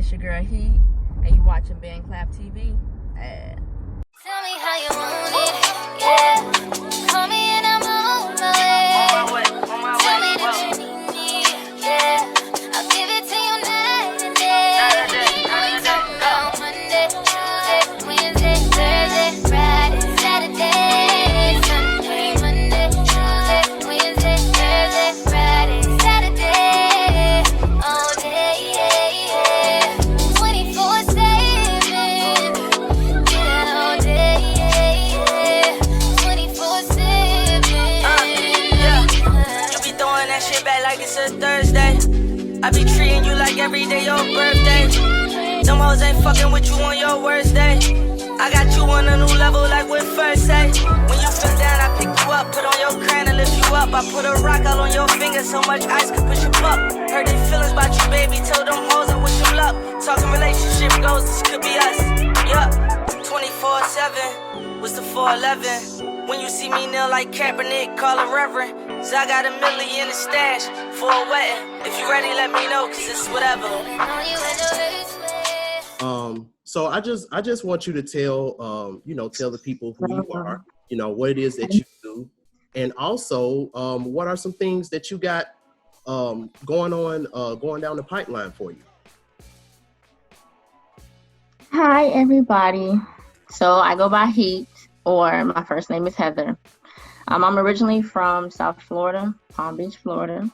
It's your girl Heat, and you watching BandClap TV. Tell me how you want it, yeah. Call me and I'm on my way. Tell me that you need me, yeah. I'll give it to you night and day. We talk about Monday, Tuesday, Wednesday, Thursday, Friday, Saturday, Sunday, Monday, Tuesday, Wednesday, Thursday, Friday, Saturday, all day, yeah, yeah. 24/7, yeah, all day, yeah, yeah. 24/7, Yeah. You be throwing that shit back like it's a Thursday. I be treating you like every day your birthday. Them hoes ain't fucking with you on your worst day. I got you on a new level like what first say. When you feel down, I pick you up, put on your crown and lift you up. I put a rock out on your finger, so much ice could push you up. Heard they feelings about you, baby, told them hoes I wish them luck. Talking relationship goals, this could be us. Yup, 24/7, what's the 411? When you see me kneel like Kaepernick, call a reverend. Cause I got $1 million in the stash for a wedding. If you ready, let me know, cause it's whatever. know you in the worst way. So I just want you to tell tell the people who you are, what it is that you do, and also what are some things that you got going down the pipeline for you. Hi, everybody. So I go by Heat, or my first name is Heather. I'm originally from South Florida, Palm Beach, Florida.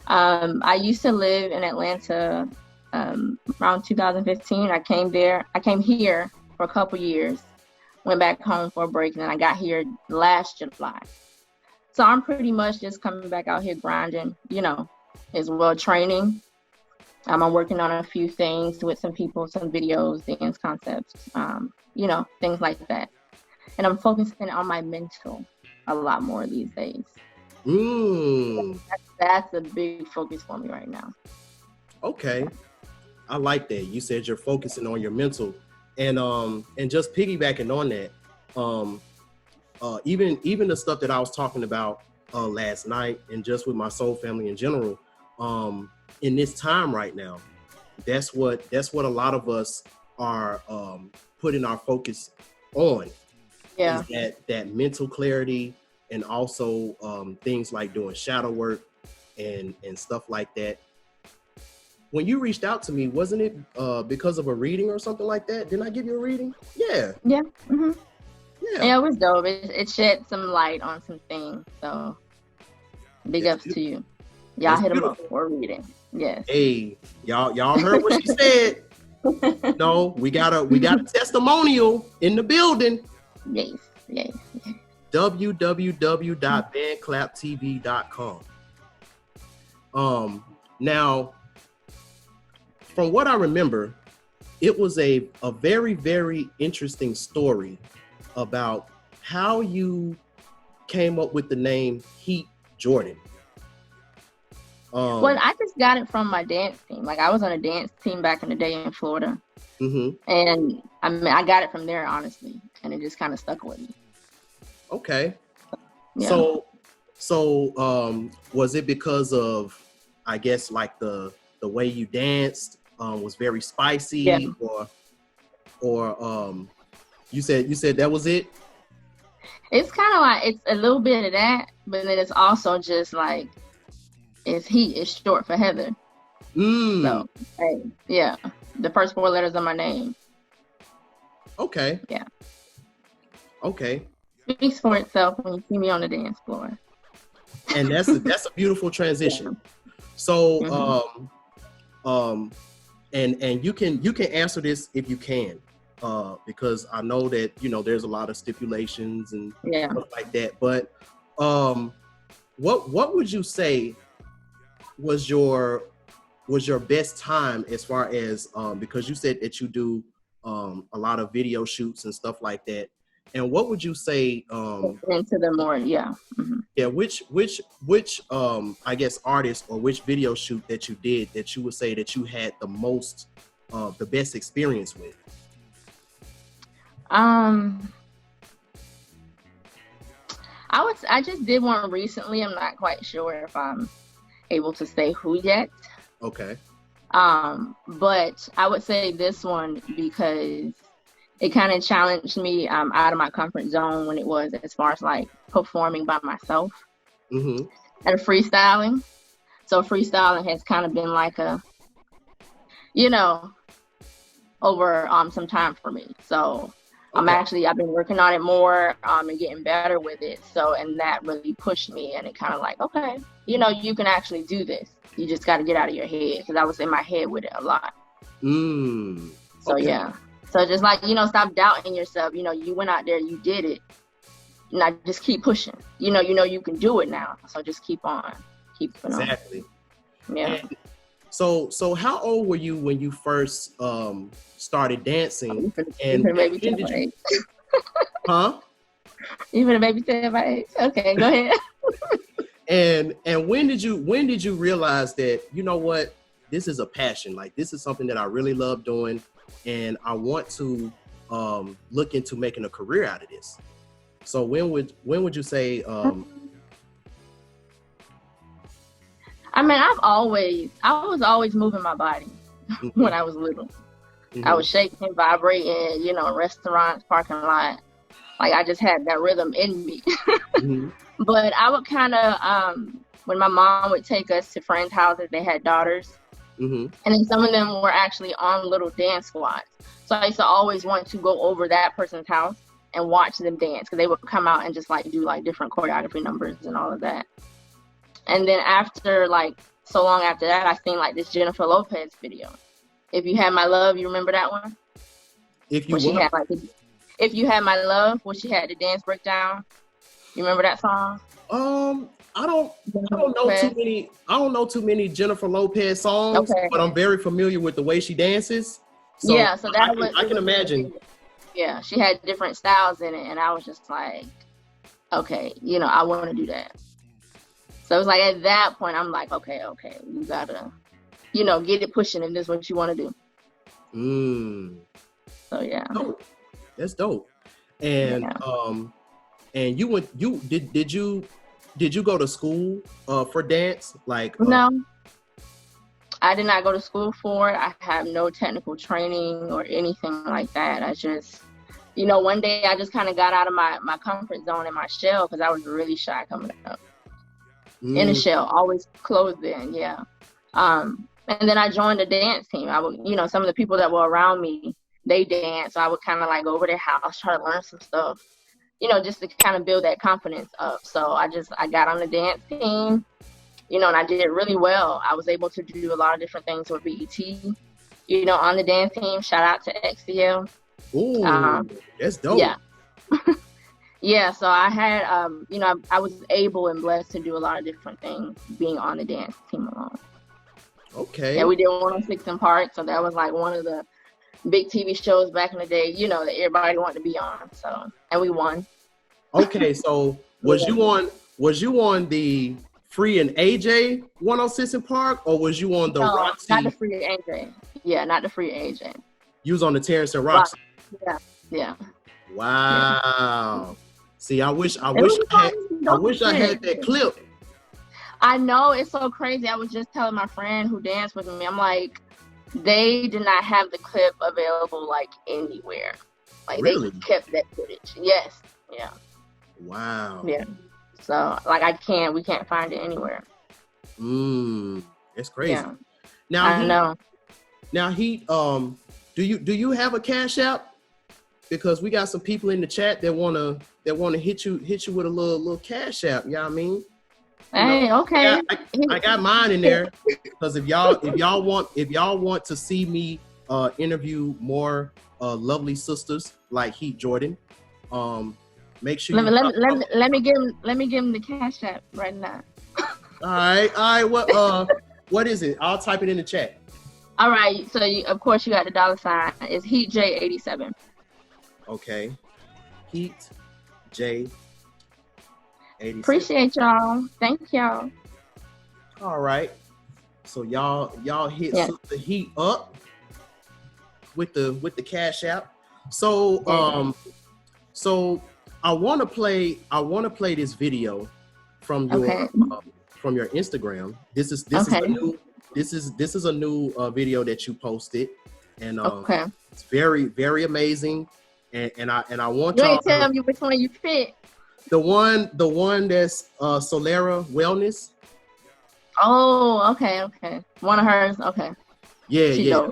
I used to live in Atlanta around 2015. I came here for a couple years, went back home for a break, and then I got here last July. So I'm pretty much just coming back out here grinding, as well, training. I'm working on a few things with some people, some videos, dance concepts, things like that. And I'm focusing on my mental a lot more these days. That's a big focus for me right now. Okay. I like that. You said you're focusing on your mental, and just piggybacking on that, even the stuff that I was talking about last night, and just with my soul family in general, in this time right now, that's what a lot of us are putting our focus on. Yeah. Is that mental clarity, and also things like doing shadow work and stuff like that. When you reached out to me, wasn't it because of a reading or something like that? Didn't I give you a reading? Yeah. Yeah. Mm-hmm. Yeah. It was dope. It shed some light on some things. So big ups to you. Y'all That's hit them beautiful. up for a reading. Yes. Hey, y'all heard what she said. No, we got a testimonial in the building. Yes. www.bandclaptv.com. Now, from what I remember, it was a very, very interesting story about how you came up with the name Heat Jordan. Well, I just got it from my dance team. Like, I was on a dance team back in the day in Florida. Mm-hmm. And I got it from there, honestly. And it just kind of stuck with me. Okay. Yeah. So was it because of, I guess, like the way you danced was very spicy, Yeah. or you said that was it? It's kind of like, it's a little bit of that, but then it's also just like, it's Heat. It's short for Heather. So, yeah, the first 4 letters of my name. Okay. Yeah. Okay. Speaks for itself when you see me on the dance floor. And that's a beautiful transition. So, and you can answer this if you can, because I know that there's a lot of stipulations and stuff like that. But what would you say was your best time, as far as because you said that you do a lot of video shoots and stuff like that, and what would you say into the more which I guess artist or which video shoot that you did that you would say that you had the most the best experience with? I just did one recently. I'm not quite sure if I'm able to say who yet. Okay. But I would say this one because it kind of challenged me out of my comfort zone when it was as far as like performing by myself and freestyling. So freestyling has kind of been like a, you know, over some time for me. So I've been working on it more and getting better with it. So, and that really pushed me, and it kind of like, okay, you know, you can actually do this. You just got to get out of your head, because I was in my head with it a lot. So yeah. So just like, you know, stop doubting yourself. You know, you went out there, you did it. Now just keep pushing. You know you can do it now. So just keep on. Exactly. Yeah. And so how old were you when you first started dancing? And maybe when did you? Huh? Even a baby said my age. Okay, go ahead. And when did you realize that, you know what, this is a passion, like this is something that I really love doing, and I want to look into making a career out of this? So when would you say? I mean, I was always moving my body when I was little. I was shaking, vibrating, you know, restaurants, parking lot. Like I just had that rhythm in me. But I would kind of, when my mom would take us to friends' houses, they had daughters. And then some of them were actually on little dance squads. So I used to always want to go over that person's house and watch them dance, because they would come out and just like do like different choreography numbers and all of that. And then after like so long after that, I seen like this Jennifer Lopez video. If You Had My Love, you remember that one? If You Had My Love, where she had the dance breakdown. You remember that song? I don't know too many Jennifer Lopez songs, but I'm very familiar with the way she dances. So yeah, so I can imagine. Yeah, she had different styles in it, and I was just like, okay, you know, I want to do that. So it was like at that point, I'm like, okay, you gotta, you know, get it pushing if this is what you want to do. So yeah, that's dope. And and did you go to school for dance? Like no, I did not go to school for it. I have no technical training or anything like that. I just, you know, one day I just kind of got out of my comfort zone in my shell, because I was really shy coming up. In a shell, always closed in, yeah. And then I joined a dance team. I would, you know, some of the people that were around me, they dance. So I would kind of like go over their house, try to learn some stuff, you know, just to kind of build that confidence up. So I got on the dance team, you know, and I did really well. I was able to do a lot of different things with BET, you know, on the dance team. Shout out to XCL. Ooh, that's dope. Yeah. Yeah, so I had, you know, I was able and blessed to do a lot of different things being on the dance team alone. Okay. Yeah, we did 106 in Park, so that was like one of the big TV shows back in the day, you know, that everybody wanted to be on. So, and we won. Okay, so was you on the Free and AJ 106 in Park, or was you on the Roxy? Not the Free and AJ. Yeah, not the Free and AJ. You was on the Terrence and Roxy. Yeah. Wow. See, I wish I had that clip. I know, it's so crazy. I was just telling my friend who danced with me, I'm like, they did not have the clip available like anywhere. Like really? They kept that footage. Yes. Yeah. Wow. Yeah. So like we can't find it anywhere. It's crazy. Yeah. Now I know. Now do you have a Cash App? Because we got some people in the chat that wanna hit you with a little Cash App. You know what I mean? Hey, okay. I got mine in there, because if y'all want to see me interview more lovely sisters like Heat Jordan, make sure let me give him the Cash App right now. All right. What is it? I'll type it in the chat. All right. So of course you got the $. It's Heat J87. Okay. Heat J87. Appreciate y'all. Thank y'all. All right. So y'all hit Sister Heat up with the Cash App. So so I want to play this video from your Instagram. This is this is a new video that you posted, and Okay. it's very, very amazing. And I want You y'all ain't tell me which one you picked. the one that's Solera Wellness. Oh, okay. One of hers. Okay. Yeah, She yeah.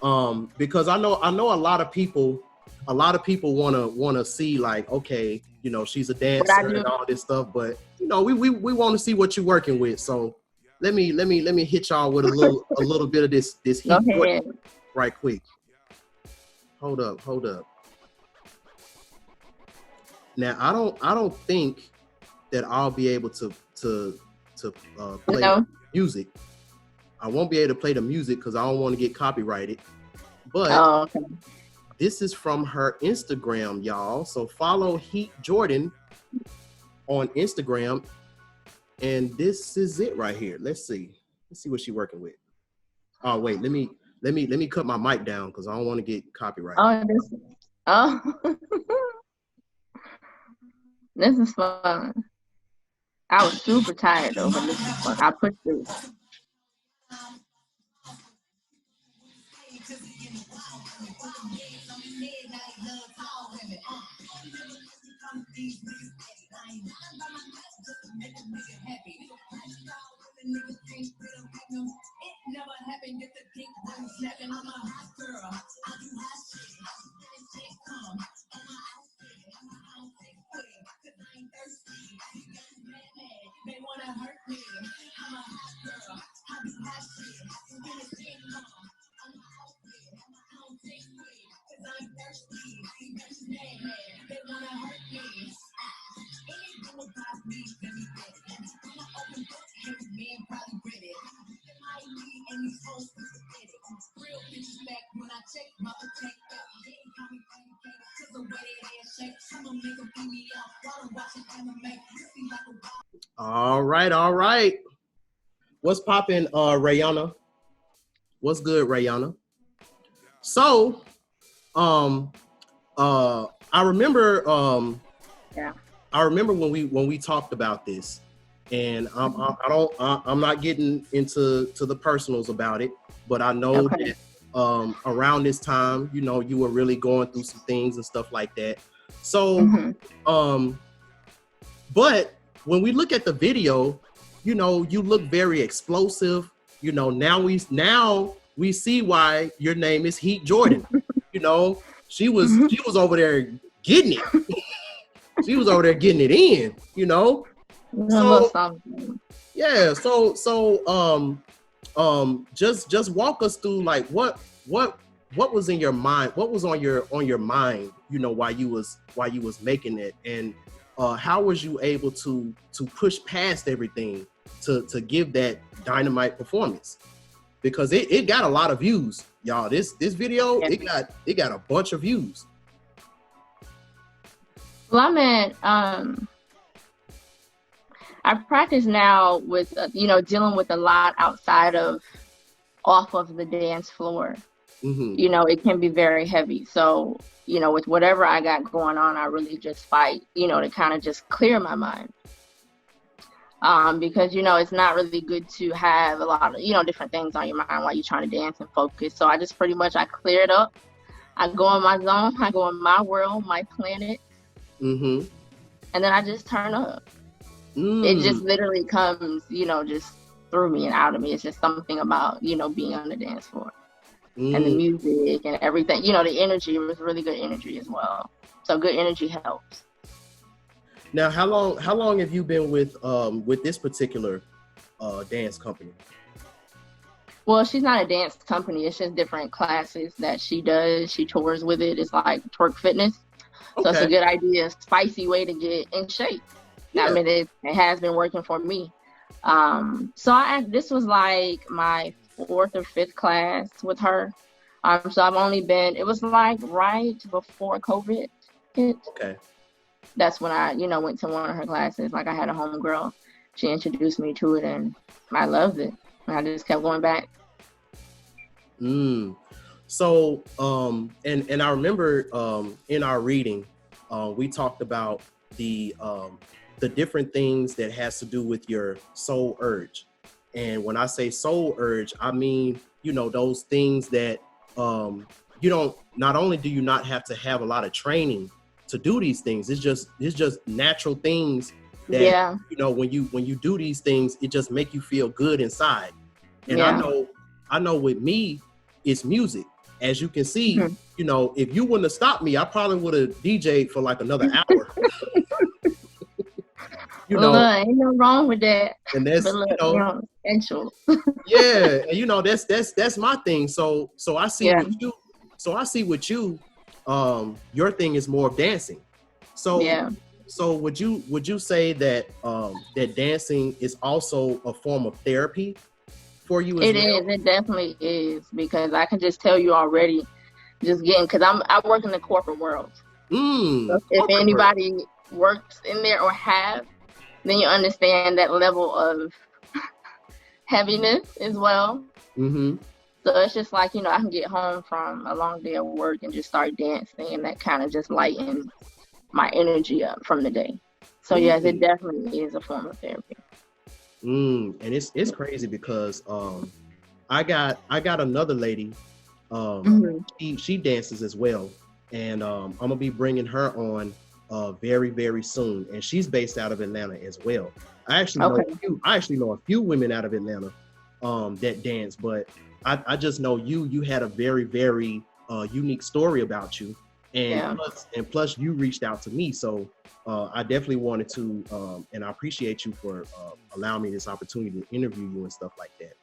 dope. Because I know a lot of people wanna see like, okay, you know, she's a dancer and all this stuff, but you know, we want to see what you're working with. So let me hit y'all with a little bit of this Go heat ahead. right quick. Hold up. Now I don't think that I'll be able to play the music. I won't be able to play the music because I don't want to get copyrighted. But okay. This is from her Instagram, y'all. So follow Heat Jordan on Instagram, and this is it right here. Let's see what she's working with. Oh wait, let me cut my mic down because I don't want to get copyrighted. This is fun. I was super tired though, but this is fun. I pushed through. All right. What's poppin', Rayana? What's good, Rayana? So, I remember, I remember when we talked about this, and I'm not getting into the personals about it, but I know that around this time, you know, you were really going through some things and stuff like that. So, but when we look at the video, you know, you look very explosive. You know, now we see why your name is Heat Jordan. You know, she was over there getting it. She was over there getting it in, you know. So yeah, just walk us through like what was in your mind, what was on your mind, you know, while you was making it, and how was you able to push past everything to give that dynamite performance? Because it got a lot of views, y'all. This video, it got a bunch of views. Well, I'm at, I practice now with, you know, dealing with a lot off of the dance floor. You know, it can be very heavy. So, you know, with whatever I got going on, I really just fight, you know, to kind of just clear my mind. Because, you know, it's not really good to have a lot of, you know, different things on your mind while you're trying to dance and focus. So I just pretty much, I clear it up. I go in my zone. I go in my world, my planet. And then I just turn up. It just literally comes, you know, just through me and out of me. It's just something about, you know, being on the dance floor and the music and everything. You know, the energy, it was really good energy as well. So good energy helps. Now, how long have you been with this particular dance company? Well, she's not a dance company. It's just different classes that she does. She tours with it. It's like twerk fitness. So it's a good idea, spicy way to get in shape. Yeah. I mean, it has been working for me. So this was like my 4th or 5th class with her. So I've only been, it was like right before COVID hit. Okay. That's when I, you know, went to one of her classes. Like I had a homegirl. She introduced me to it and I loved it. And I just kept going back. So, and I remember in our reading, we talked about the different things that has to do with your soul urge. And when I say soul urge, I mean, you know, those things that you don't, not only do you not have to have a lot of training to do these things, it's just natural things that, you know, when you do these things, it just make you feel good inside. And I know with me, it's music. As you can see, you know, if you wouldn't have stopped me, I probably would have DJ'd for like another hour. You know, ain't no wrong with that. And that's, but look, you know, essential. yeah, and you know, that's my thing. So I see with you. So I see with you, your thing is more of dancing. So so would you say that that dancing is also a form of therapy for you as well? It is. It definitely is, because I can just tell you already, just getting, because I work in the corporate world. So if anybody works in there or have, then you understand that level of heaviness as well. So it's just like, you know, I can get home from a long day of work and just start dancing, and that kind of just lightens my energy up from the day. So yes, it definitely is a form of therapy. And it's crazy because I got another lady, she dances as well, and I'm gonna be bringing her on very, very soon, and she's based out of Atlanta as well. I actually know a few women out of Atlanta that dance, but I just know you had a very, very unique story about you, and plus you reached out to me, so I definitely wanted to, and I appreciate you for allowing me this opportunity to interview you and stuff like that.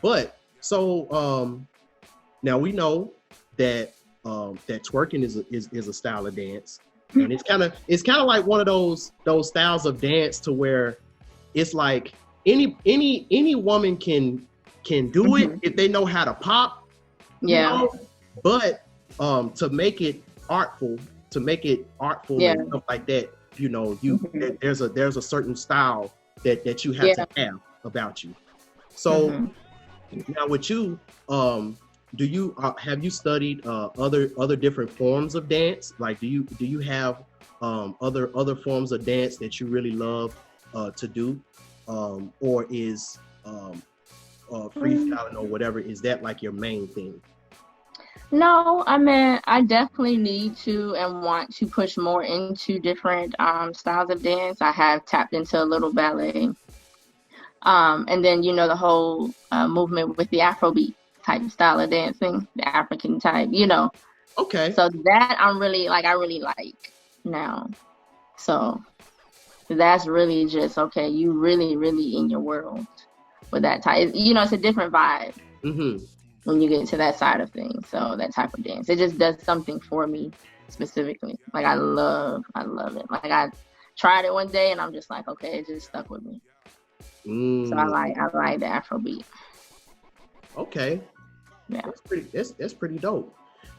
But so now we know that that twerking is a style of dance, and it's kind of like one of those styles of dance to where it's like any woman can do it if they know how to pop. You know? But to make it artful and stuff like that, you know, there's a certain style that you have to have about you. So now with you, do you have you studied other different forms of dance? Like, do you have other forms of dance that you really love to do, or is freestyling or whatever, is that like your main thing? No, I mean, I definitely need to and want to push more into different styles of dance. I have tapped into a little ballet, and then, you know, the whole movement with the Afrobeat type style of dancing, the African type, you know. Okay. So that I really like now. So that's really just, okay, you really in your world with that type. You know, it's a different vibe when you get into that side of things. So that type of dance, it just does something for me specifically. Like I love it. Like I tried it one day and I'm just like, okay, it just stuck with me. So I like the Afrobeat. Okay. Yeah. That's pretty dope.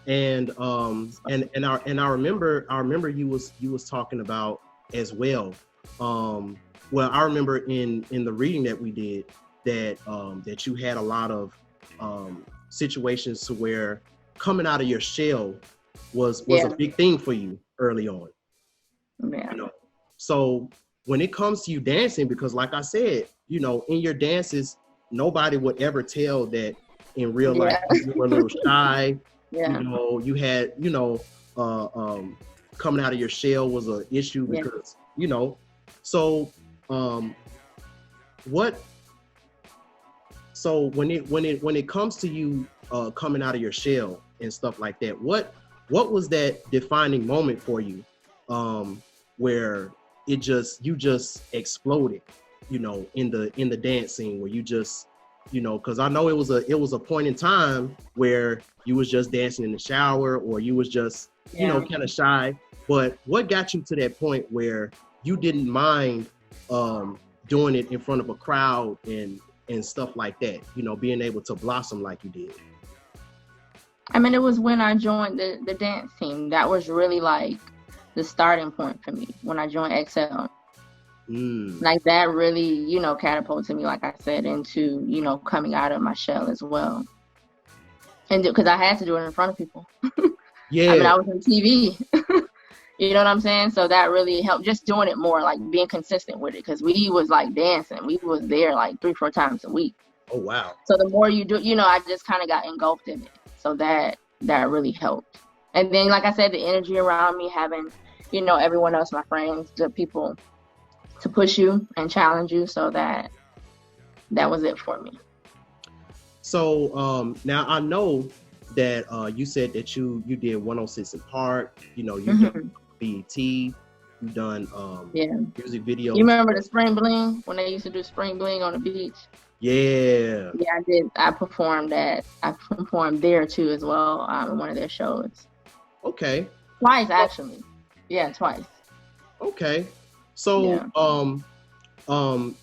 And I remember you was talking about as well. Well, I remember in the reading that we did that you had a lot of situations to where coming out of your shell was a big thing for you early on. Yeah. You know? So when it comes to you dancing, because like I said, you know, in your dances, nobody would ever tell that in real life you were a little shy. You know, you had, you know, coming out of your shell was an issue because, you know, so so when it comes to you coming out of your shell and stuff like that, what was that defining moment for you where you just exploded, you know, in the dance scene, where you just, you know, because I know it was a point in time where you was just dancing in the shower, or you was just, you know, kind of shy. But what got you to that point where you didn't mind doing it in front of a crowd and stuff like that, you know, being able to blossom like you did? I mean, it was when I joined the dance team. That was really like the starting point for me when I joined XL. Like that really, you know, catapulted me, like I said, into, you know, coming out of my shell as well. And because I had to do it in front of people. I mean, I was on TV. You know what I'm saying? So that really helped, just doing it more, like being consistent with it, because we was like dancing. We was there like 3-4 times a week. Oh, wow. So the more you do, I just kind of got engulfed in it. So that really helped. And then, like I said, the energy around me, having, everyone else, my friends, the people to push you and challenge you. So that was it for me. So now I know that you said that you did 106 in Park, you Mm-hmm. done BET, you done music videos. You remember the Spring Bling, when they used to do Spring Bling on the beach? Yeah. Yeah, I did. I performed there too as well, in one of their shows. Okay. Twice, actually. Yeah, twice. Okay. So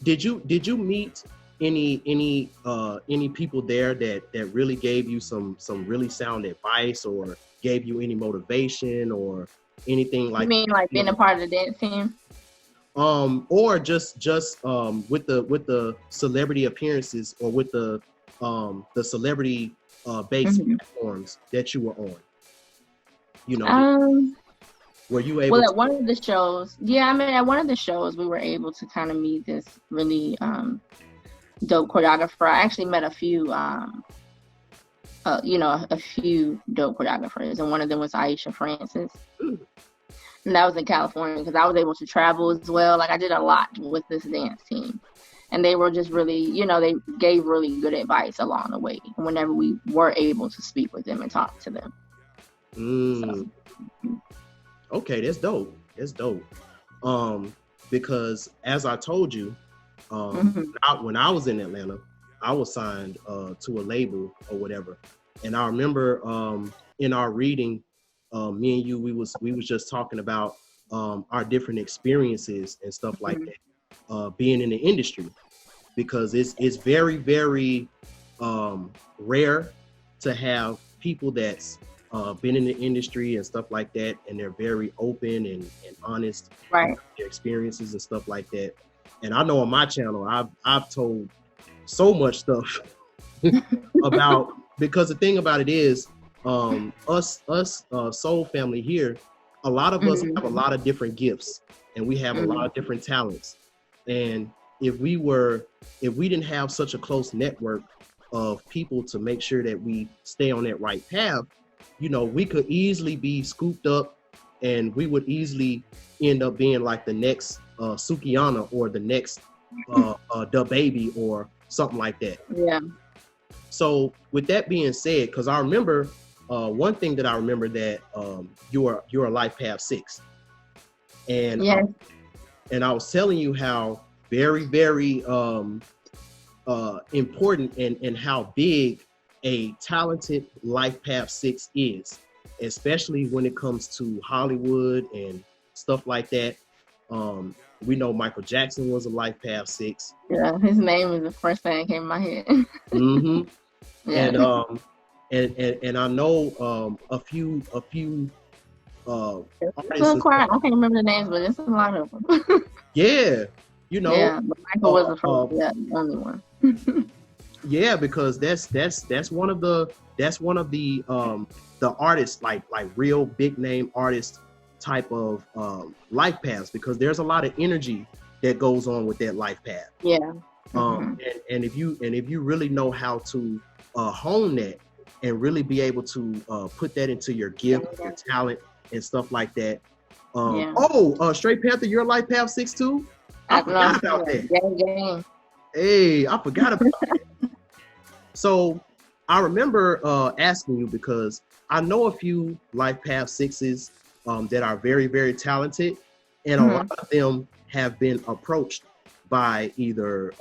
did you meet any people there that really gave you some really sound advice, or gave you any motivation or anything like? You mean like being a part of the dance team? Or just with the celebrity appearances, or with the celebrity based platforms that you were on. Were you able? Well, at one of the shows, at one of the shows, we were able to kind of meet this really dope choreographer. I actually met a few, a few dope choreographers, and one of them was Aisha Francis. And that was in California, because I was able to travel as well. Like, I did a lot with this dance team. And they were just really, they gave really good advice along the way whenever we were able to speak with them and talk to them. So. Okay, that's dope. That's dope. Because as I told you, when I was in Atlanta, I was signed to a label or whatever. And I remember in our reading, me and you, we was just talking about our different experiences and stuff like that, being in the industry, because it's very, very rare to have people that's been in the industry and stuff like that, and they're very open and honest about their experiences and stuff like that. And I know on my channel, I've told so much stuff about, because the thing about it is, us soul family here, a lot of us have a lot of different gifts, and we have a lot of different talents. And if we didn't have such a close network of people to make sure that we stay on that right path, we could easily be scooped up, and we would easily end up being like the next Sukihana, or the next Da Baby, or something like that. Yeah. So with that being said, because I remember one thing that I remember, that you're a Life Path 6, and and I was telling you how very, very important and how big a talented Life Path 6 is, especially when it comes to Hollywood and stuff like that. We know Michael Jackson was a Life Path 6. Yeah, his name is the first thing that came in my head. Yeah. And I know a few artists. I can't remember the names, but it's a lot of them. Yeah, Yeah, but Michael was the only one. Yeah, because that's one of the artists, like real big name artist type of life paths, because there's a lot of energy that goes on with that life path. Yeah. And if you really know how to hone that and really be able to put that into your gift, your talent, and stuff like that. Straight Panther, you're a Life Path 6 too? I forgot about that. Gang. Hey, I forgot about that. So I remember asking you, because I know a few Life Path 6s that are very, very talented, and a lot of them have been approached by either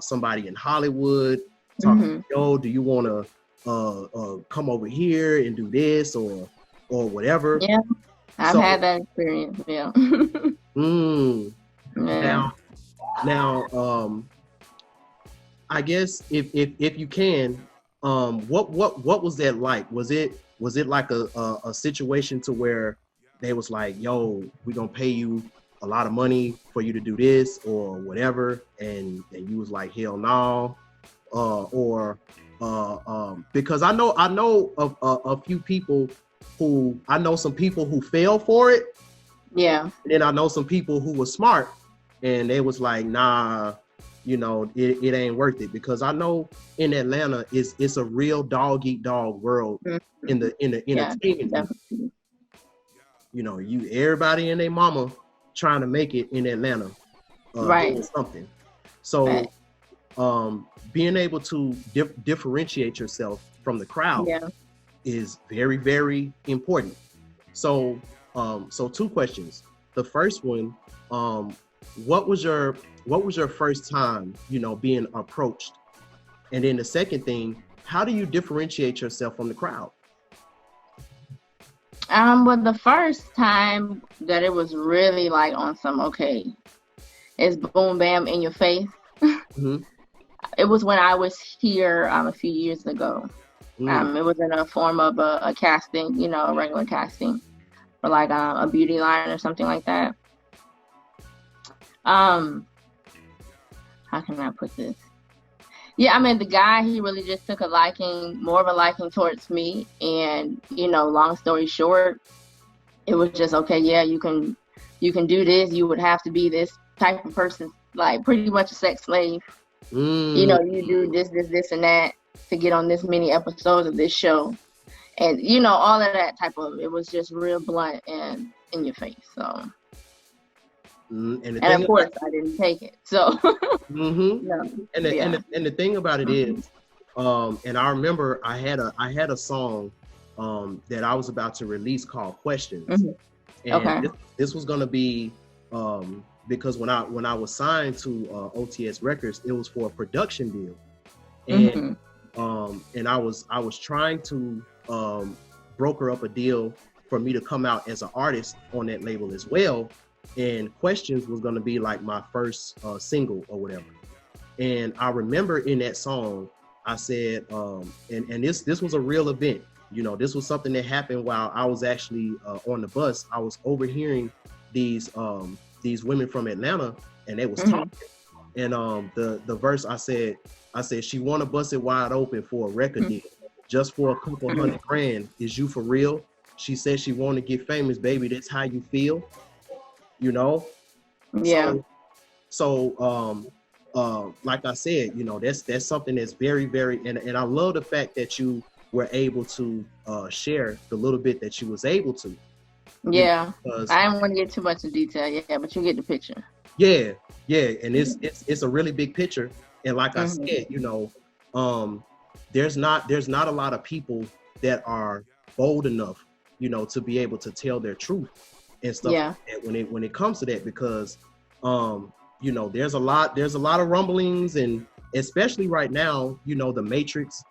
somebody in Hollywood talking, yo, do you want to come over here and do this or whatever? Yeah, I've had that experience. Yeah. Now, I guess if you can, what was that like? Was it like a situation to where they was like, yo, we're gonna pay you a lot of money for you to do this or whatever, and you was like, hell no, because I know of a few people who, I know some people who fell for it, Yeah. And then I know some people who were smart and they was like, nah, you know, it ain't worth it, because I know in Atlanta it's a real dog eat dog world in the entertainment industry. You know, everybody and their mama trying to make it in Atlanta, doing something. So being able to differentiate yourself from the crowd is very, very important. So so 2 questions. The first one, what was your first time, you know, being approached? And then the second thing, how do you differentiate yourself from the crowd? Well, the first time that it was really like on some, okay, it's boom bam in your face. Mm-hmm. It was when I was here a few years ago. It was in a form of a casting, you know, a regular casting for like a beauty line or something like that. How can I put this? Yeah, I mean, the guy, he really just took more of a liking towards me. And, you know, long story short, it was just, okay, yeah, you can do this. You would have to be this type of person, like pretty much a sex slave. You know, you do this, and that to get on this many episodes of this show. And, you know, all of that type of, it was just real blunt and in your face. So. And of course, I didn't take it. So, no. And the thing about it is, and I remember I had a song that I was about to release called Questions, and this was gonna be because when I was signed to OTS Records, it was for a production deal, and I was trying to broker up a deal for me to come out as an artist on that label as well. And Questions was going to be like my first single or whatever. And I remember in that song, I said, and this was a real event. You know, this was something that happened while I was actually on the bus. I was overhearing these women from Atlanta, and they was talking. And the verse I said, she want to bust it wide open for a record deal, just for a couple $100 grand. Is you for real? She said she want to get famous, baby. That's how you feel. You know, So like I said, you know, that's something that's very, very, and I love the fact that you were able to share the little bit that you was able to. Yeah, I don't want to get too much in detail. Yeah, but you get the picture. Yeah, and it's a really big picture. And like I said, you know, there's not a lot of people that are bold enough, you know, to be able to tell their truth and stuff like that when it comes to that, because you know, there's a lot of rumblings, and especially right now, you know, the matrix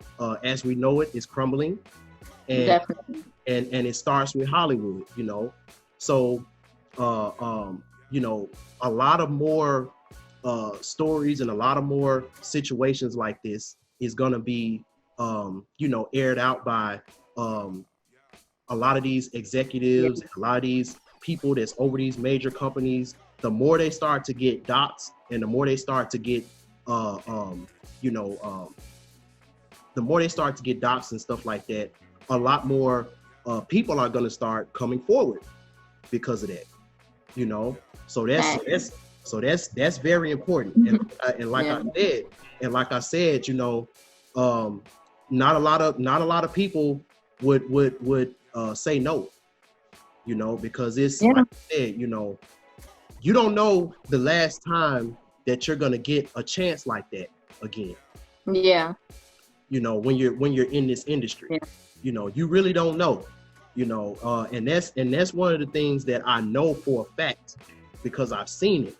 as we know it is crumbling, and definitely. and it starts with Hollywood, you know. So you know, a lot of more stories and a lot of more situations like this is gonna be you know, aired out by a lot of these executives, a lot of these people that's over these major companies. The more they start to get dots, and the more they start to get you know, the more they start to get dots and stuff like that, a lot more people are going to start coming forward because of that, you know. So that's very important. And like I said, you know, not a lot of people would say no, you know, because it's like I said, you know, you don't know the last time that you're gonna get a chance like that again. Yeah. You know, when you're in this industry, you know, you really don't know. You know, and that's one of the things that I know for a fact, because I've seen it.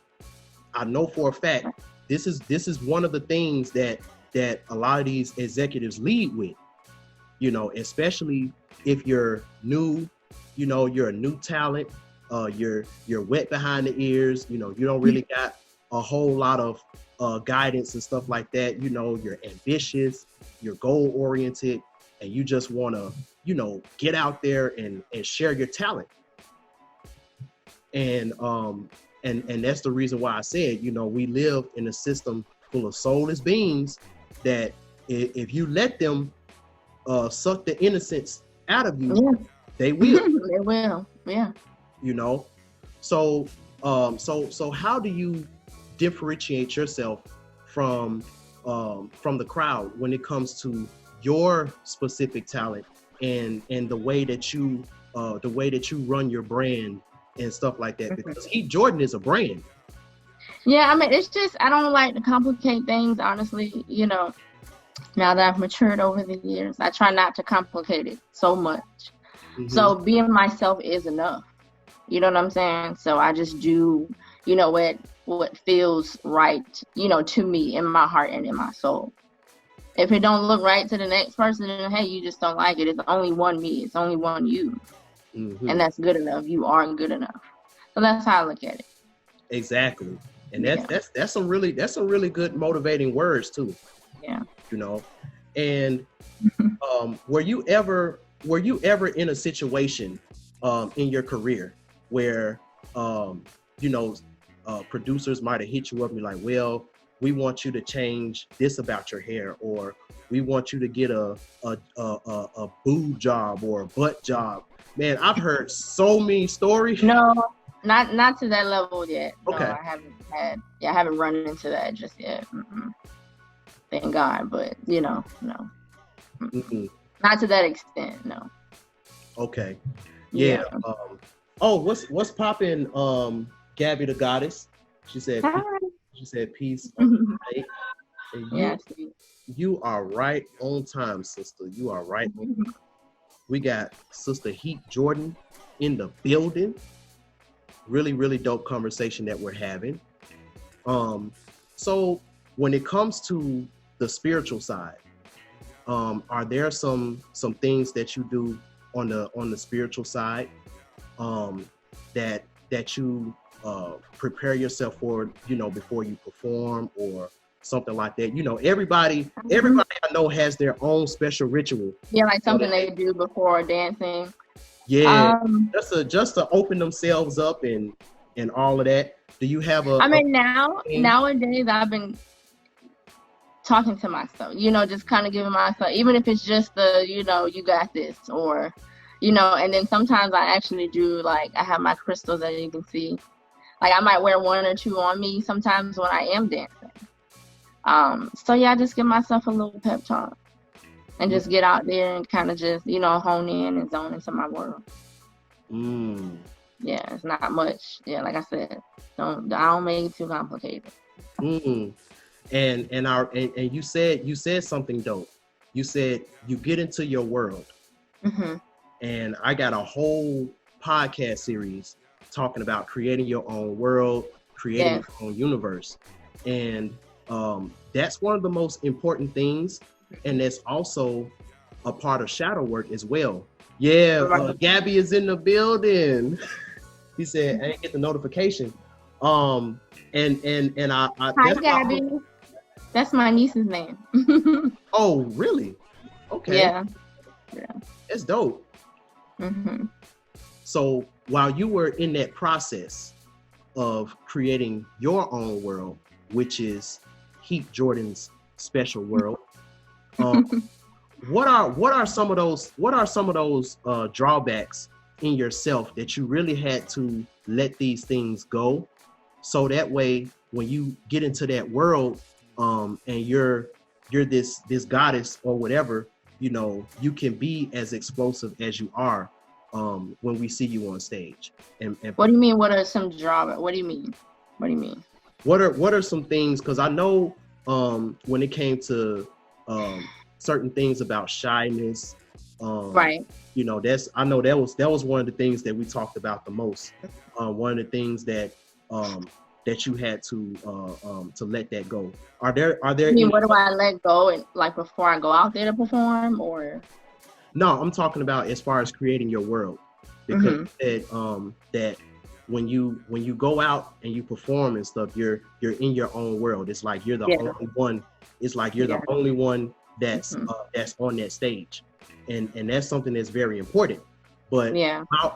I know for a fact this is one of the things that a lot of these executives lead with. You know, especially if you're new, you know, you're a new talent, you're wet behind the ears, you know, you don't really got a whole lot of guidance and stuff like that. You know, you're ambitious, you're goal oriented, and you just want to, you know, get out there and share your talent. And that's the reason why I said, you know, we live in a system full of soulless beings that if you let them suck the innocence out of you, they will. They will, yeah. You know, So so how do you differentiate yourself from the crowd when it comes to your specific talent and the way that you run your brand and stuff like that? Because Heat Jordan is a brand. Yeah, I mean, it's just, I don't like to complicate things, honestly. You know, now that I've matured over the years, I try not to complicate it so much. Mm-hmm. So being myself is enough. You know what I'm saying? So I just do, you know, what feels right, you know, to me in my heart and in my soul. If it don't look right to the next person, then hey, you just don't like it. It's only one me. It's only one you. Mm-hmm. And that's good enough. You aren't good enough. So that's how I look at it. Exactly. And that's some really good motivating words too. Yeah. You know. And were you ever in a situation in your career where you know, producers might have hit you up and be like, well, we want you to change this about your hair, or we want you to get a boob job or a butt job? Man, I've heard so many stories. No, not to that level yet. No, Okay. I haven't run into that just yet. Thank God, but you know, no. Not to that extent, no. Okay. Yeah. Oh, what's poppin', Gabby the Goddess? She said, Hi. She said, peace. And Yeah. you are right on time, sister. You are right on time. We got Sister Heat Jordan in the building. Really, really dope conversation that we're having. So when it comes to the spiritual side, are there some things that you do on the spiritual side that you prepare yourself for, you know, before you perform or something like that? You know, everybody I know has their own special ritual. Yeah, like something they do before dancing. Yeah, just to open themselves up and all of that. Do you have nowadays I've been talking to myself, you know, just kind of giving myself, even if it's just you know, you got this, or, you know, and then sometimes I actually do, like, I have my crystals that you can see. Like, I might wear one or two on me sometimes when I am dancing. So yeah, I just give myself a little pep talk and just get out there and kind of just, you know, hone in and zone into my world. Yeah, it's not much. Yeah, like I said, I don't make it too complicated. And you said something dope. You said you get into your world. And I got a whole podcast series talking about creating your own world, creating your own universe. And that's one of the most important things. And that's also a part of shadow work as well. Yeah, Gabby is in the building. He said, I didn't get the notification. And I Hi, Gabby. That's my niece's name. Oh, really? Okay. Yeah. That's dope. So while you were in that process of creating your own world, which is Heat Jordan's special world, what are some of those drawbacks in yourself that you really had to let these things go, so that way when you get into that world and you're this goddess or whatever, you know, you can be as explosive as you are when we see you on stage. And what do you mean? What are some drawbacks? What do you mean? What are some things? Because I know when it came to certain things about shyness, right? You know, I know that was one of the things that we talked about the most. One of the things that you had to let that go. Are there? I mean, what do I let go, and like before I go out there to perform, or? No, I'm talking about as far as creating your world, because that when you go out and you perform and stuff, you're in your own world. It's like you're the only one. It's like you're the only one that's on that stage, and that's something that's very important. But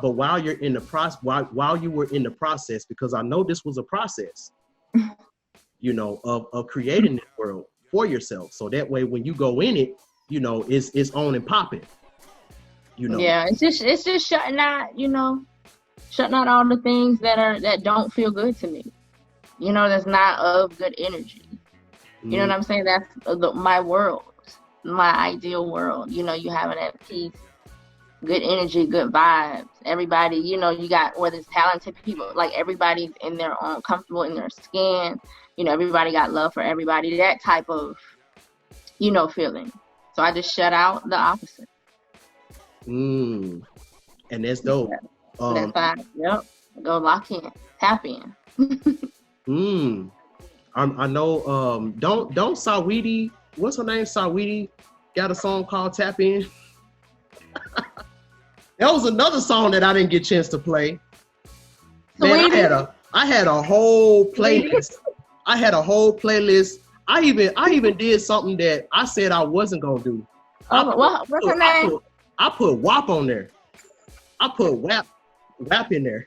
while you're in the process, while you were in the process, because I know this was a process, you know, of creating this world for yourself, so that way when you go in it, you know, it's on and popping. You know. Yeah, it's just shutting out, you know, shutting out all the things that don't feel good to me. You know, that's not of good energy. You know what I'm saying? That's my world, my ideal world. You know, you having that peace, good energy, good vibes. Everybody, you know, you got, whether it's talented people, like everybody's in their own, comfortable in their skin. You know, everybody got love for everybody. That type of, you know, feeling. So I just shut out the opposite. And that's dope. That's fine. Yep. Go lock in. Tap in. I know. Don't Saweetie. What's her name? Saweetie got a song called "Tap In." That was another song that I didn't get a chance to play. Man, I had a whole playlist. I even did something that I said I wasn't gonna do. What's her name? I put WAP on there. I put WAP in there.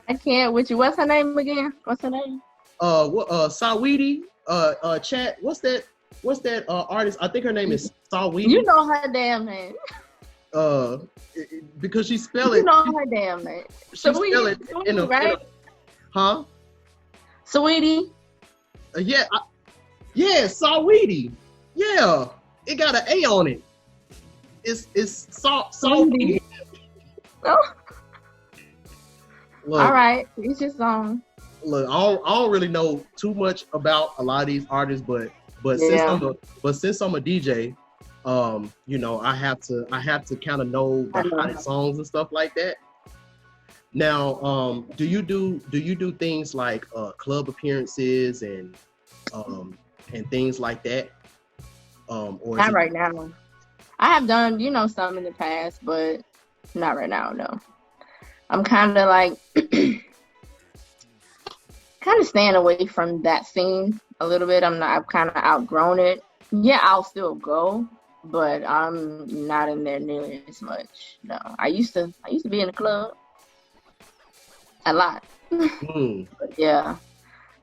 I can't with you. What's her name again? What's her name? Saweetie. Chat. What's that artist? I think her name is Saweetie. You know her damn name. Because she spell it. You know her damn name. She spell it in a, right? Huh? Saweetie. Yeah, Saweetie. Yeah, it got an A on it. It's Saweetie. Oh. Look, all right, it's your song. Look, I don't really know too much about a lot of these artists, but since I'm a DJ, you know, I have to kind of know the hottest songs and stuff like that. Now, do you do things like club appearances and things like that? Or not right now. I have done, you know, some in the past, but not right now. No, I'm kind of like staying away from that scene a little bit. I've kind of outgrown it. Yeah, I'll still go, but I'm not in there nearly as much. No, I used to be in the club a lot. But yeah,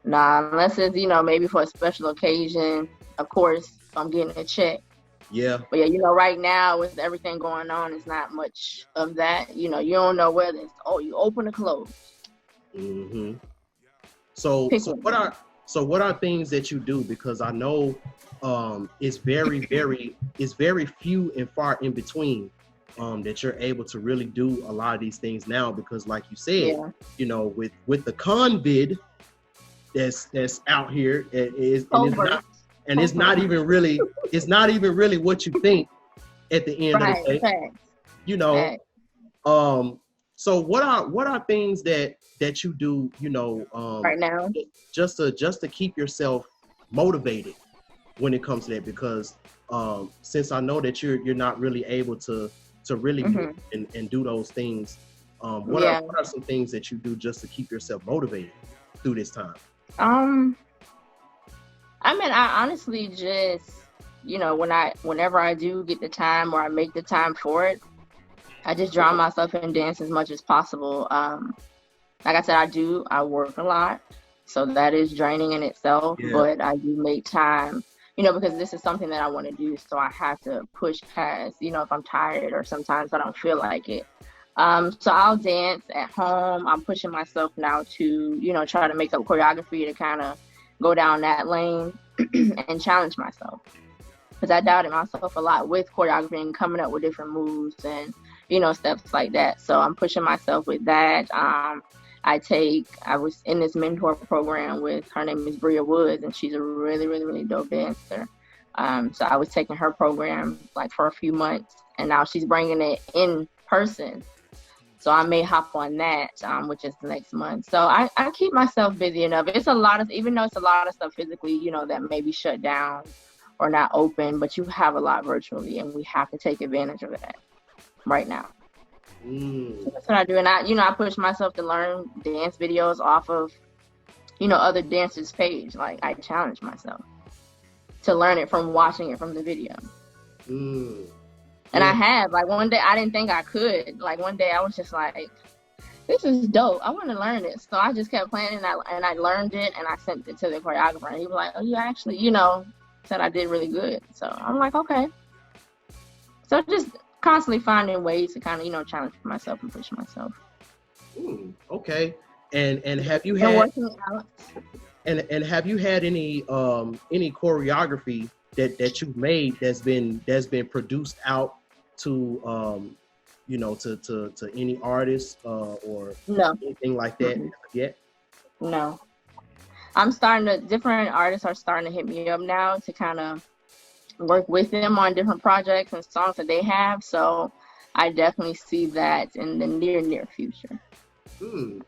nah, unless it's, you know, maybe for a special occasion. Of course, if I'm getting a check. Yeah. But yeah, you know, right now with everything going on, it's not much of that. You know, you don't know whether it's, you open or close. So what are things that you do? Because I know it's very few and far in between that you're able to really do a lot of these things now, because like you said, you know, with the COVID that's out here, it's not even really what you think at the end of the day. You know, so what are things that you do, you know, right now, just to keep yourself motivated when it comes to that? Because since I know that you're not really able to really do and do those things, what are some things that you do just to keep yourself motivated through this time? I mean, I honestly just, you know, whenever I do get the time or I make the time for it, I just drown myself in dance as much as possible. Like I said, I work a lot, so that is draining in itself, but I do make time, you know, because this is something that I want to do, so I have to push past, you know, if I'm tired or sometimes I don't feel like it. So I'll dance at home. I'm pushing myself now to, you know, try to make up choreography to kind of go down that lane and challenge myself, because I doubted myself a lot with choreography and coming up with different moves and, you know, steps like that. So I'm pushing myself with that. I was in this mentor program with, her name is Bria Woods, and she's a really, really, really dope dancer. So I was taking her program like for a few months, and now she's bringing it in person. So I may hop on that, which is the next month. So I keep myself busy enough. It's a lot of, even though it's a lot of stuff physically, you know, that may be shut down or not open, but you have a lot virtually, and we have to take advantage of that right now. So that's what I do. And I push myself to learn dance videos off of, you know, other dancers' page. Like, I challenge myself to learn it from watching it from the video. And I have, like, one day I didn't think I could. Like, one day I was just like, this is dope. I want to learn this. So I just kept playing, and I learned it, and I sent it to the choreographer. And he was like, oh, you actually, you know, said I did really good. So I'm like, okay. So just constantly finding ways to kind of, challenge myself and push myself. Okay. And have you And had working out. and have you had any choreography that you've made that's been produced out to to any artist or No. anything like that yet? No. Different artists are starting to hit me up now to kind of work with them on different projects and songs that they have. So I definitely see that in the near future.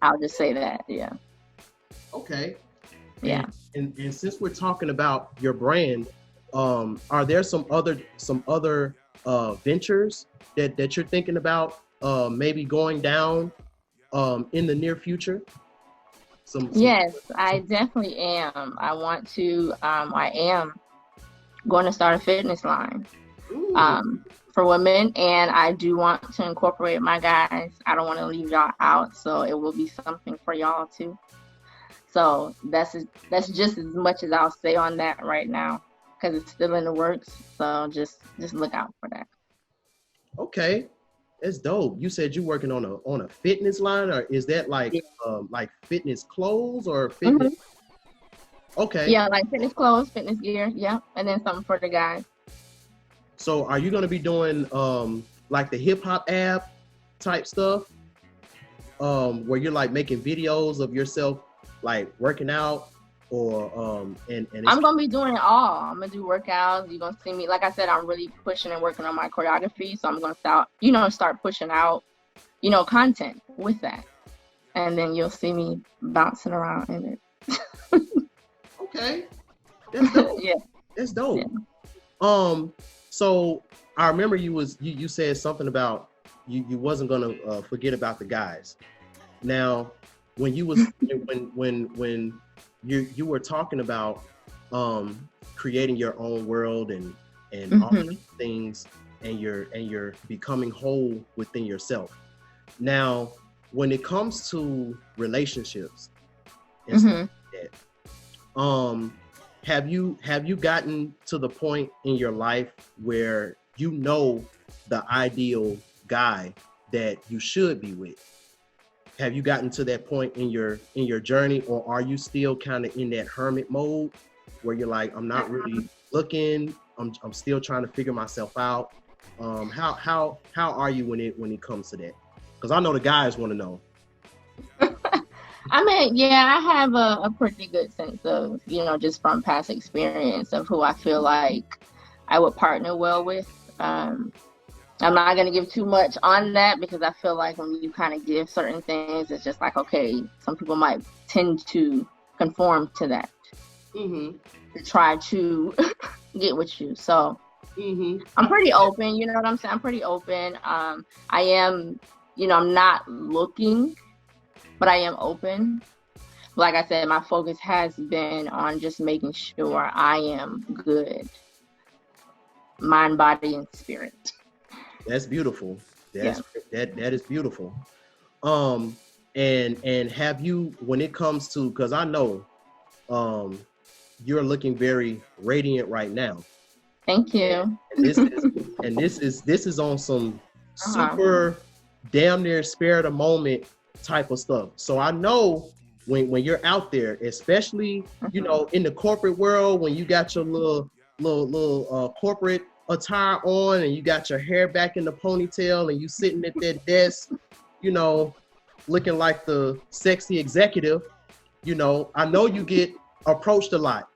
I'll just say that. Yeah. Okay. Yeah. And since we're talking about your brand, are there some other ventures that you're thinking about maybe going down in the near future? Yes, I definitely am. I am going to start a fitness line for women, and I do want to incorporate my guys. I don't want to leave y'all out, so it will be something for y'all too. So that's just as much as I'll say on that right now, because it's still in the works. So just look out for that. Okay, that's dope. You said you're working on a fitness line, or is that like fitness clothes or fitness? Okay. Yeah, like fitness clothes, fitness gear, yeah, and then something for the guys. So are you going to be doing like the hip hop app type stuff, where you're like making videos of yourself like working out, or and I'm gonna be doing it all. I'm gonna do workouts. You're gonna see me. Like I said, I'm really pushing and working on my choreography. So I'm gonna start pushing out, content with that, and then you'll see me bouncing around in it. Okay, that's dope. Yeah, that's dope. Yeah. So I remember you said something about you wasn't gonna forget about the guys. Now, when you was when you were talking about creating your own world and all these things, and you're becoming whole within yourself. Now, when it comes to relationships and stuff like that, have you gotten to the point in your life where you know the ideal guy that you should be with? Have you gotten to that point in your journey, or are you still kind of in that hermit mode where you're like, I'm not really looking, I'm still trying to figure myself out? How are you when it comes to that? Because I know the guys want to know. I mean, yeah, I have a pretty good sense of, just from past experience of who I feel like I would partner well with. I'm not going to give too much on that, because I feel like when you kind of give certain things, it's just like, okay, some people might tend to conform to that to try to get with you. So I'm pretty open, you know what I'm saying? I'm pretty open. I am, I'm not looking, but I am open. Like I said, my focus has been on just making sure I am good, mind, body, and spirit. That's beautiful. That is beautiful. And have you, when it comes to, because I know you're looking very radiant right now. Thank you. And this is on some super damn near spare of the moment type of stuff. So I know when you're out there, especially in the corporate world, when you got your little corporate attire on and you got your hair back in the ponytail and you sitting at that desk, looking like the sexy executive, I know you get approached a lot.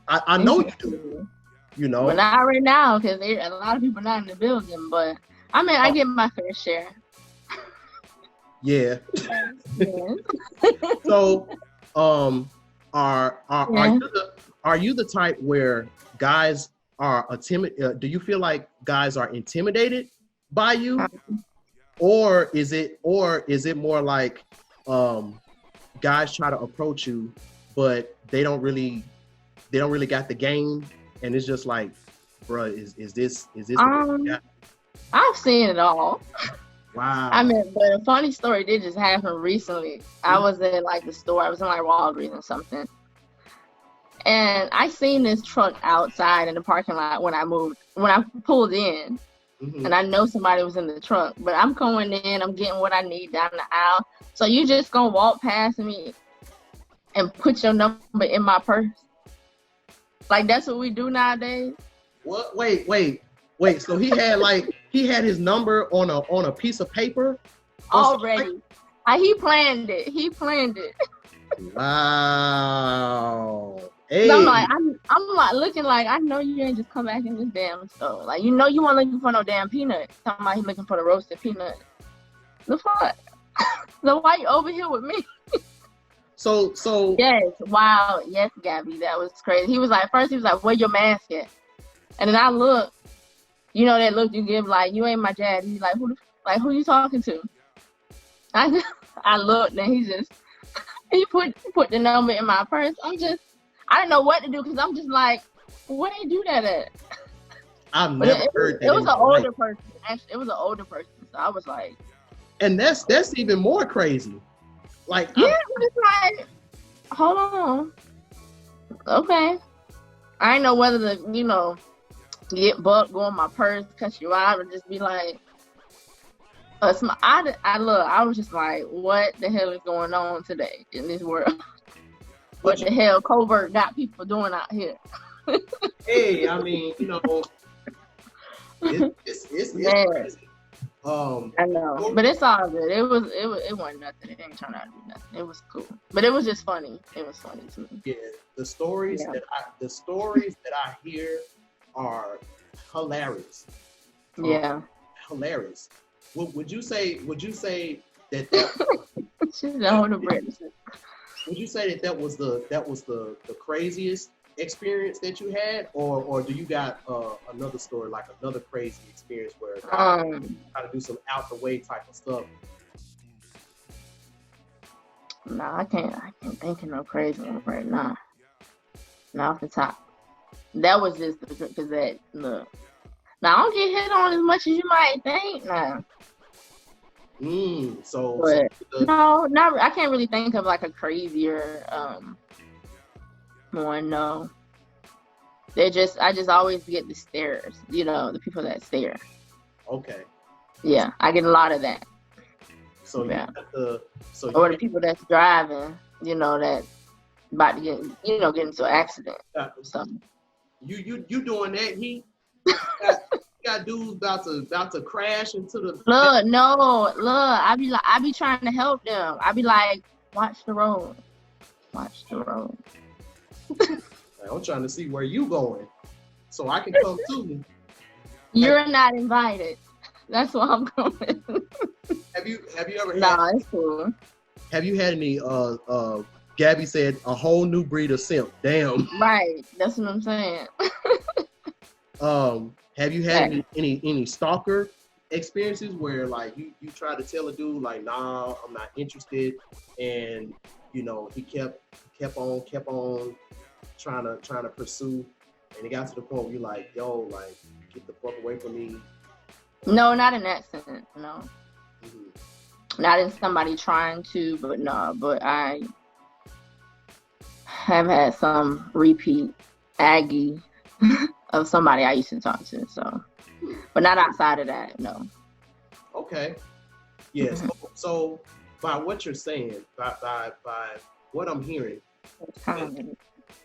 I know you do. Well, not right now, because a lot of people not in the building, but I mean, I get my fair share. Yeah. So, are you the type where guys are do you feel like guys are intimidated by you, or is it more like guys try to approach you, but they don't really got the game, and it's just like, bruh, is this I've seen it all. Wow. I mean, but a funny story did just happen recently. I was in the store. I was in Walgreens or something. And I seen this truck outside in the parking lot when I pulled in. and I know somebody was in the trunk, but I'm going in, I'm getting what I need down the aisle. So you just gonna walk past me and put your number in my purse? Like, that's what we do nowadays? What? Wait. So he had his number on a piece of paper already. He planned it. Wow. Hey. I'm like looking like, I know you ain't just come back in this damn store. Like, you know you weren't looking for no damn peanuts. Talking about he looking for the roasted peanut. The fuck? So why you over here with me? So yes, wow, yes, Gabby, that was crazy. He was like, where your mask at? And then I looked, you know that look you give, like, you ain't my dad. He's like, who you talking to? I looked, and he put the number in my purse. I didn't know what to do, because I'm just like, where they do that at? I've never heard that. It was an older person. Actually, it was an older person. So I was like, and that's even more crazy. Like, yeah, it's like, hold on, okay. I didn't know whether to, get bucked, go in my purse, cut you out, or just be like, I was just like, what the hell is going on today in this world? What the hell covert got people doing out here? Hey, I mean, it's crazy. I know, but it's all good. It wasn't nothing. It didn't turn out to be nothing. It was cool, but it was just funny. It was funny to me. Yeah, the stories that I hear are hilarious. Yeah, hilarious. Would you say that she's the older brother. Would you say that was the craziest experience that you had, or do you got another story, like another crazy experience where you try to do some out the way type of stuff? No, I can't think of no crazy one right now. Not off the top. That was just because that look. Now I don't get hit on as much as you might think now. I can't really think of like a crazier one. No, I just always get the stares. The people that stare. Okay. Yeah, I get a lot of that. So yeah. The people that's driving, that about to get into an accident. You doing that? He got dudes about to crash into the. Look. I be trying to help them. I be like, watch the road. I'm trying to see where you going, so I can come too. You're not invited. That's where I'm going. Have you ever? Nah, it's cool. Have you had any? Gabby said a whole new breed of simp. Damn. Right. That's what I'm saying. Have you had any stalker experiences where like you try to tell a dude like, nah, I'm not interested, and he kept on trying to pursue, and it got to the point where you're like, yo, like, get the fuck away from me? No, not in that sense. No. Mm-hmm. Not in somebody trying to, but no. But I have had some repeat Aggie of somebody I used to talk to. So, but not outside of that. No. Okay. Yes. Yeah, so by what you're saying, by what I'm hearing, let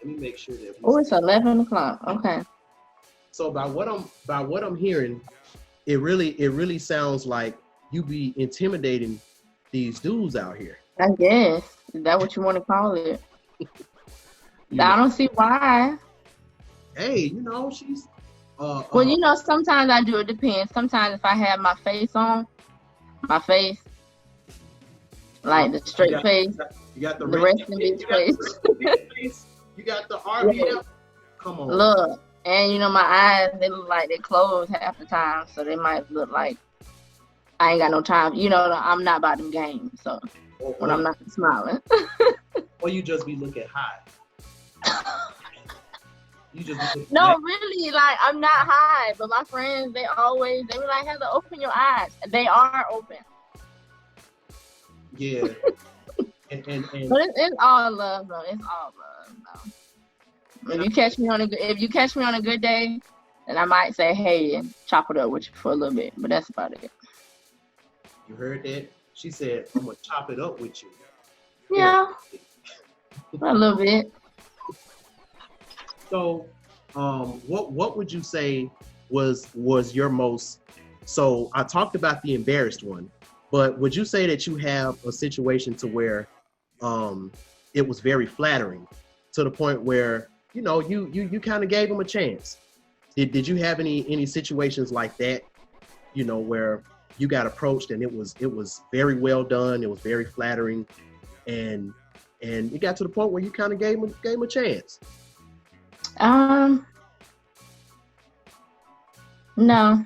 me make sure that. It's 11 o'clock. Okay. So by what I'm hearing, it really sounds like you be intimidating these dudes out here. I guess. Is that what you want to call it? I don't see why. Hey, she's. Well, sometimes I do. It depends. Sometimes if I have my face, like the straight face, you got the resting bitch face. You got the RBF. Come on. Look, and my eyes, they look like they close half the time, so they might look like I ain't got no time. I'm not about them games, so when I'm not smiling. Or you just be looking high. No, really, like, I'm not high, but my friends, they be like, Heather, open your eyes. They are open. Yeah. and but it's all love, though. It's all love, though. If you catch me on a good day, And I might say, hey, and chop it up with you for a little bit, but that's about it. You heard that? She said, I'm gonna chop it up with you. Yeah, a little bit. So, what would you say was your most? So I talked about the embarrassed one, but would you say that you have a situation to where, it was very flattering, to the point where you kind of gave him a chance? Did you have any situations like that? Where you got approached and it was very well done, it was very flattering, and it got to the point where you kind of gave him a chance. No.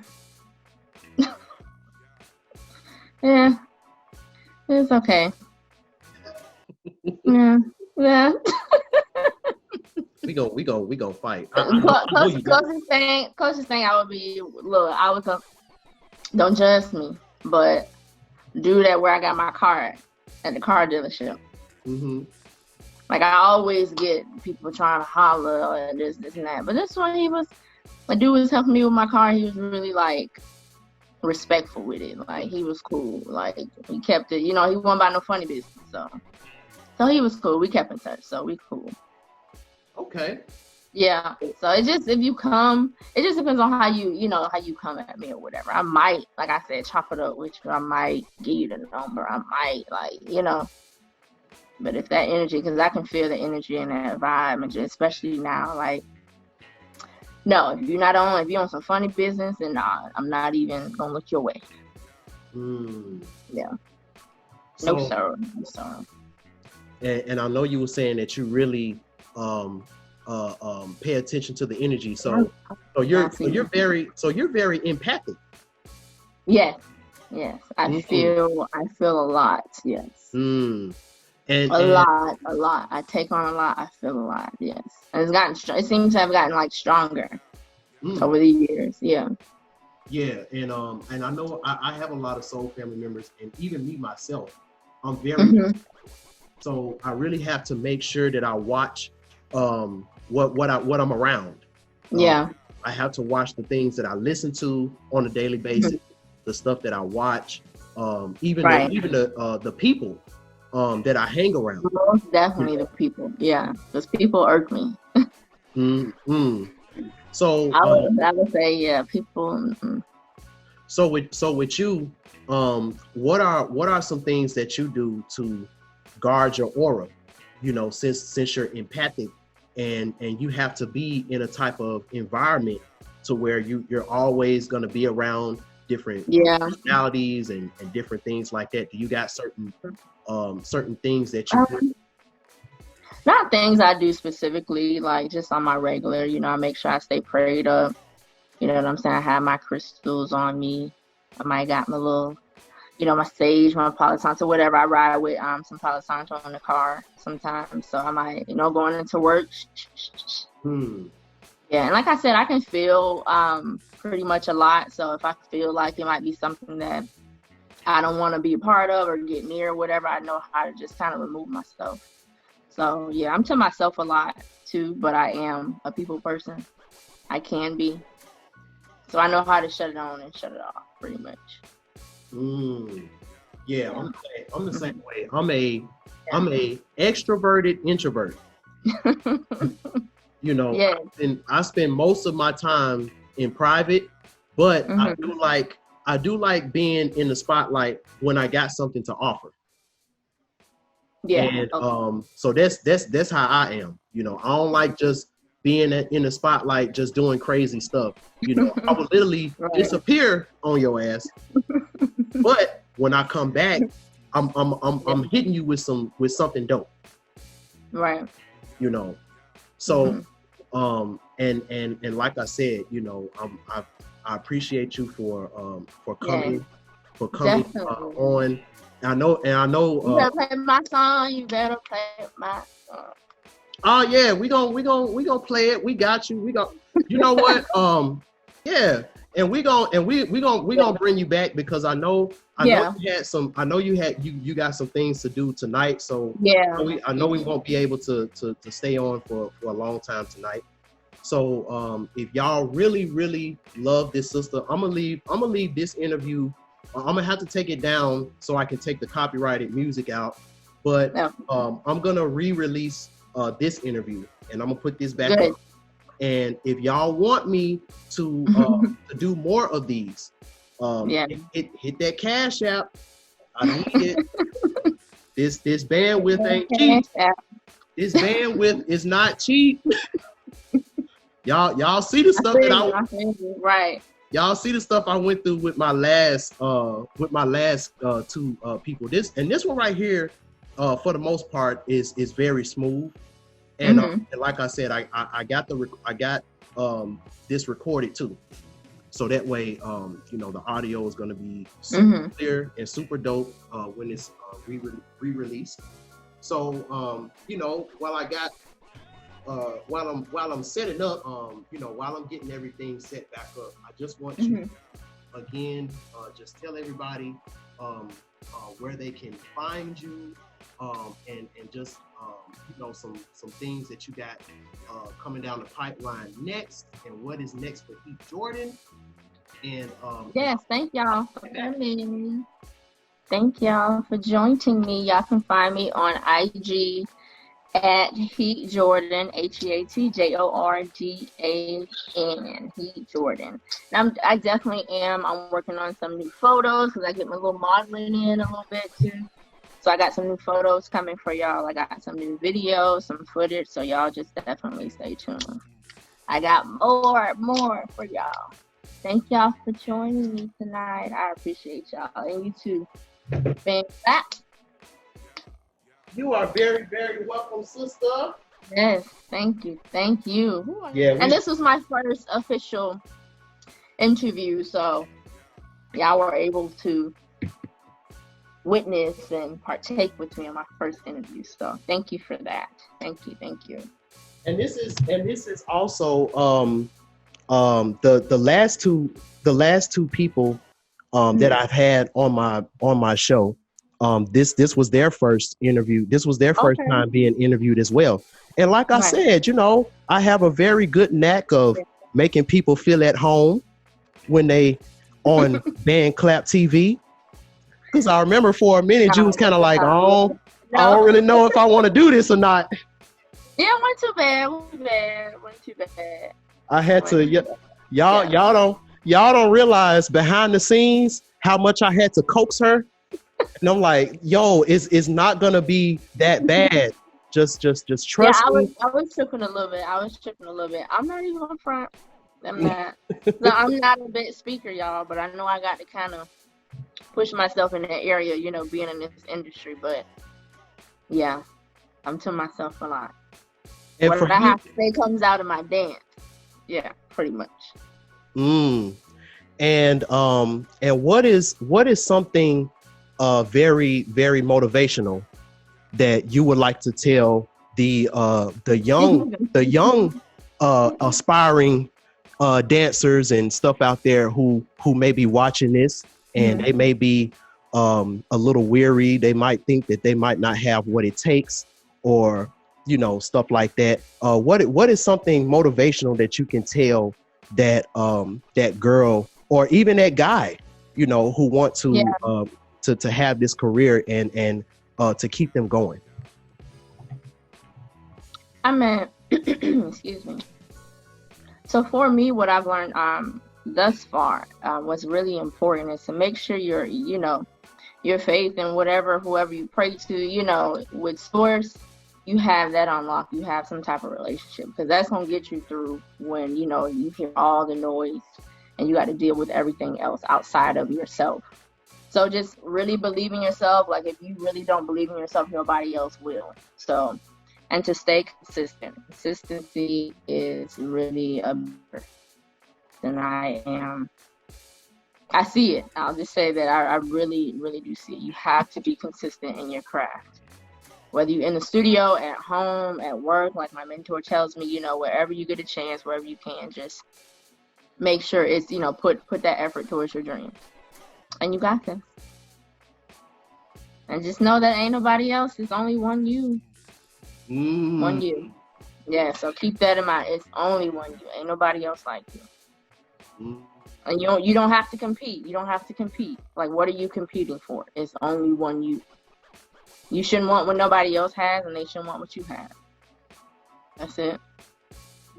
Yeah, it's okay. Yeah. We go fight. Closest thing I would be, look, I was don't judge me, but do that where I got my car at the car dealership. Mm-hmm. Like, I always get people trying to holler and this and that, but this one, my dude was helping me with my car. He was really like respectful with it. Like, he was cool. Like, he kept it. He wasn't about no funny business. So he was cool. We kept in touch. So we cool. Okay. Yeah. So it just, if you come, it just depends on how you come at me or whatever. I might, like I said, chop it up with you. I might give you the number. I might, But if that energy, because I can feel the energy and that vibe, and just, especially now, like, no, if you're on some funny business, then nah, I'm not even gonna look your way. Yeah. So, no sir. And I know you were saying that you really pay attention to the energy. So you're very empathic. Yes. I feel a lot. Yes. And a lot. I take on a lot. I feel a lot. Yes. And it's gotten. It seems to have gotten like stronger over the years. Yeah. Yeah, and I know I have a lot of soul family members, and even me myself, I'm very. So I really have to make sure that I watch what I'm around. Yeah. I have to watch the things that I listen to on a daily basis, the stuff that I watch, even the people that I hang around. Most definitely the people. Yeah, because people irk me. So I would say, yeah, people. So with you, what are some things that you do to guard your aura? Since you're empathic, and you have to be in a type of environment to where you're always going to be around different personalities and different things like that. Do you got certain things that you do? Not things I do specifically, like just on my regular, I make sure I stay prayed up. You know what I'm saying? I have my crystals on me. I might got my little, my sage, my Palo Santo, whatever. I ride with some Palo Santo in the car sometimes. So I might, going into work. Yeah, and like I said, I can feel pretty much a lot. So if I feel like it might be something that I don't want to be a part of or get near or whatever, I know how to just kind of remove myself. So yeah, I'm to myself a lot too, but I am a people person. I can be. So I know how to shut it on and shut it off pretty much. Yeah, I'm the same way. I'm a extroverted introvert. I spend most of my time in private, but I do like being in the spotlight when I got something to offer. Yeah. And so that's how I am. I don't like just being in the spotlight, just doing crazy stuff. I will literally disappear on your ass. But when I come back, I'm hitting you with something dope. Right. So and like I said, I appreciate you for coming on. I know. You better play my song. You better play my song. Oh yeah, we gonna play it. We got you. We gon' You know what? Yeah, and we gonna bring you back because I know you had some. I know you got some things to do tonight. So I know we won't be able to stay on for a long time tonight. So if y'all really, really love this sister, I'm gonna leave this interview. I'm gonna have to take it down so I can take the copyrighted music out. But I'm gonna re-release this interview, and I'm gonna put this back up. And if y'all want me to do more of these, hit that Cash App. I need it. This bandwidth ain't cheap. This bandwidth is not cheap. Y'all see the stuff Y'all see the stuff I went through with my last two people. This one right here, for the most part, is very smooth. And, and like I said, I got this recorded too, so that way the audio is going to be super clear and super dope when it's re-released. So while I'm setting up, while I'm getting everything set back up, I just want you again just tell everybody where they can find you, and just some things that you got coming down the pipeline next, and what is next for Heat Jordan. And yes, thank y'all for coming. Thank y'all for joining me. Y'all can find me on IG at Heat Jordan, HeatJordan, Heat Jordan. And I definitely am. I'm working on some new photos because I get my little modeling in a little bit too. So I got some new photos coming for y'all. I got some new videos, some footage. So y'all just definitely stay tuned. I got more for y'all. Thank y'all for joining me tonight. I appreciate y'all. And you too. BandClap. You are very, very welcome, sister. Yes, thank you. Yeah. And this was my first official interview, so y'all were able to witness and partake with me in my first interview. So thank you for that. Thank you. And this is also the last two people that I've had on my show. This was their first interview. This was their first time being interviewed as well. And like I said, I have a very good knack of making people feel at home when they on BandClap TV. Because I remember for a minute you was kind of like, I don't really know if I want to do this or not. Yeah, wasn't too bad. I had to. Y'all don't realize behind the scenes how much I had to coax her. And I'm like, yo, it's not gonna be that bad. Just trust me. I was tripping a little bit. I'm not even on front. I'm not. No, I'm not a big speaker, y'all, but I know I got to kind of push myself in that area, being in this industry. But yeah, I'm to myself a lot. And what I have to say comes out of my dance. Yeah, pretty much. And what is something very, very motivational that you would like to tell the young aspiring dancers and stuff out there who may be watching this, and they may be a little weary. They might think that they might not have what it takes, or stuff like that. What is something motivational that you can tell that that girl or even that guy, who want to have this career and to keep them going? Excuse me. So for me, what I've learned thus far was really important is to make sure your faith in whoever you pray to, with source, you have that unlocked. You have some type of relationship, because that's going to get you through when, you hear all the noise and you got to deal with everything else outside of yourself. So just really believe in yourself. Like, if you really don't believe in yourself, nobody else will. So, and to stay consistent. Consistency is really a better than I am. I see it. I'll just say that I really, really do see it. You have to be consistent in your craft. Whether you're in the studio, at home, at work, like my mentor tells me, wherever you get a chance, wherever you can, just make sure it's, put that effort towards your dream. And you got this. And just know that ain't nobody else. It's only one you. One you. Yeah, so keep that in mind. It's only one you. Ain't nobody else like you. Mm. And you don't have to compete. You don't have to compete. Like, what are you competing for? It's only one you. You shouldn't want what nobody else has, and they shouldn't want what you have. That's it.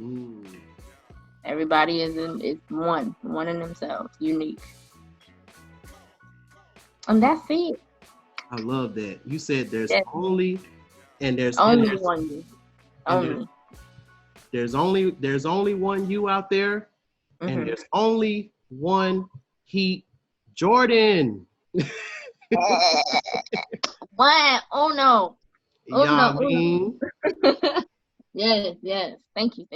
Mm. Everybody is one in themselves, unique. And that's it. I love that. You said there's Yes. only One you. Only. There's only one you out there, and there's only one Heat Jordan. What? Oh no. Oh Yeah, no. I mean. Yes. Thank you.